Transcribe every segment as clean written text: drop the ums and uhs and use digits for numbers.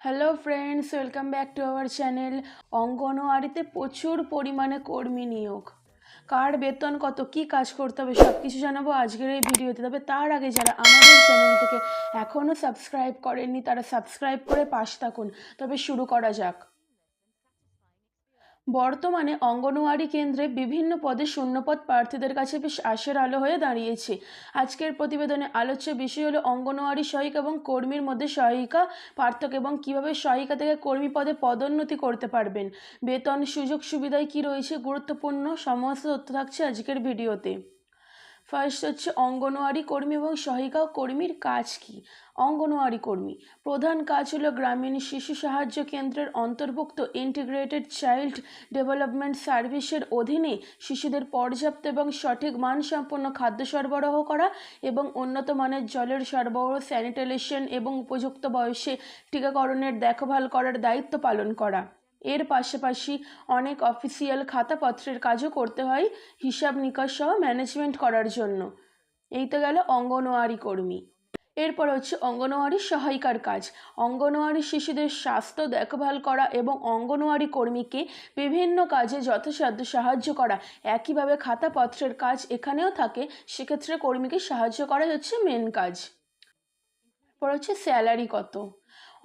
Hello friends, welcome back to our channel. অঙ্গনওয়াড়িতে প্রচুর পরিমাণে কর্মী নিয়োগ, কার বেতন কত, কি কাজ করতে হবে সব কিছু জানাবো আজকের এই ভিডিওতে। তবে তার আগে যারা আমাদের চ্যানেলটাকে এখনও সাবস্ক্রাইব করেননি তারা সাবস্ক্রাইব করে পাশে থাকুন। তবে শুরু করা যাক। বর্তমানে অঙ্গনওয়াড়ি কেন্দ্রে বিভিন্ন পদে শূন্যপদ প্রার্থীদের কাছে বেশ আশার আলো হয়ে দাঁড়িয়েছে। আজকের প্রতিবেদনে আলোচ্য বিষয় হলো অঙ্গনওয়াড়ি সহায়িকা এবং কর্মীর মধ্যে সহায়িকা পার্থক্য এবং কীভাবে সহায়িকা থেকে কর্মী পদে পদোন্নতি করতে পারবেন, বেতন, সুযোগ সুবিধায় কী রয়েছে, গুরুত্বপূর্ণ সমস্ত তথ্য থাকছে আজকের ভিডিওতে। ফার্স্ট হচ্ছে অঙ্গনওয়াড়ি কর্মী এবং সহায়িকা কর্মীর কাজ কি। অঙ্গনওয়াড়ি কর্মী প্রধান কাজ হলো গ্রামীণ শিশু সাহায্য কেন্দ্রের অন্তর্ভুক্ত ইন্টিগ্রেটেড চাইল্ড ডেভেলপমেন্ট সার্ভিসের অধীনে শিশুদের পর্যাপ্ত এবং সঠিক মানসম্পন্ন খাদ্য সরবরাহ করা এবং উন্নত মানের জলের সরবরাহ, স্যানিটেশন এবং উপযুক্ত বয়সে টিকাকরণের দেখভাল করার দায়িত্ব পালন করা। এর পাশাপাশি অনেক অফিসিয়াল খাতাপত্রের কাজও করতে হয় হিসাব নিকাশ সহ ম্যানেজমেন্ট করার জন্য। এই তো গেল অঙ্গনওয়াড়ি কর্মী। এরপর হচ্ছে অঙ্গনওয়াড়ি সহায়িকার কাজ। অঙ্গনওয়াড়ি শিশুদের স্বাস্থ্য দেখভাল করা এবং অঙ্গনওয়াড়ি কর্মীকে বিভিন্ন কাজে যথাসাধ্য সাহায্য করা। একইভাবে খাতাপত্রের কাজ এখানেও থাকে, সেক্ষেত্রে কর্মীকে সাহায্য করাই হচ্ছে মেন কাজ। এরপর হচ্ছে স্যালারি কত।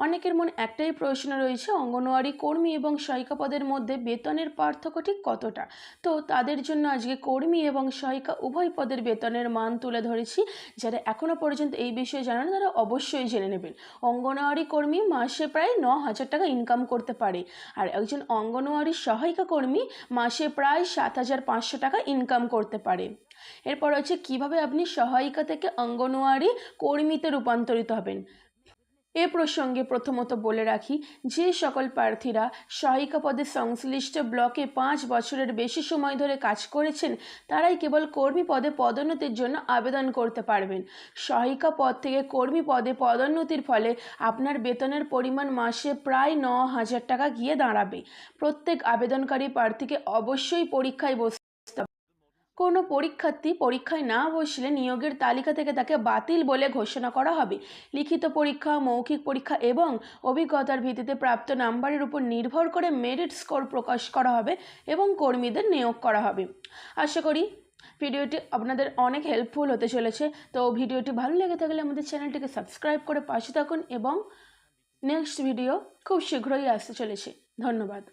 অনেকের মনে একটাই প্রশ্ন রয়েছে, অঙ্গনওয়াড়ি কর্মী এবং সহায়িকা পদের মধ্যে বেতনের পার্থক্য ঠিক কতটা। তো তাদের জন্য আজকে কর্মী এবং সহায়িকা উভয় পদের বেতনের মান তুলে ধরেছি। যারা এখনও পর্যন্ত এই বিষয়ে জানেন তারা অবশ্যই জেনে নেবেন। অঙ্গনওয়াড়ি কর্মী মাসে প্রায় 9,000 টাকা ইনকাম করতে পারে, আর একজন অঙ্গনওয়াড়ি সহায়িকা কর্মী মাসে প্রায় 7,500 টাকা ইনকাম করতে পারে। এরপর হচ্ছে কিভাবে আপনি সহায়িকা থেকে অঙ্গনওয়াড়ি কর্মীতে রূপান্তরিত হবেন। এ প্রসঙ্গে প্রথমত বলে রাখি, যে সকল প্রার্থীরা সহায়িকা পদে সংশ্লিষ্ট ব্লকে 5 বছরের বেশি সময় ধরে কাজ করেছেন তারাই কেবল কর্মী পদে পদোন্নতির জন্য আবেদন করতে পারবেন। সহায়িকা পদ থেকে কর্মী পদে পদোন্নতির ফলে আপনার বেতনের পরিমাণ মাসে প্রায় 9,000 টাকা গিয়ে দাঁড়াবে। প্রত্যেক আবেদনকারী প্রার্থীকে অবশ্যই পরীক্ষায় বসতে হবে। কোনো পরীক্ষার্থী পরীক্ষায় না বসলে নিয়োগের তালিকা থেকে তাকে বাতিল বলে ঘোষণা করা হবে। লিখিত পরীক্ষা, মৌখিক পরীক্ষা এবং অভিজ্ঞতার ভিত্তিতে প্রাপ্ত নাম্বারের উপর নির্ভর করে মেরিট স্কোর প্রকাশ করা হবে এবং কর্মীদের নিয়োগ করা হবে। আশা করি ভিডিওটি আপনাদের অনেক হেল্পফুল হতে চলেছে। তো ভিডিওটি ভালো লেগে থাকলে আমাদের চ্যানেলটিকে সাবস্ক্রাইব করে পাশে থাকুন এবং নেক্সট ভিডিও খুব শীঘ্রই আসতে চলেছে। ধন্যবাদ।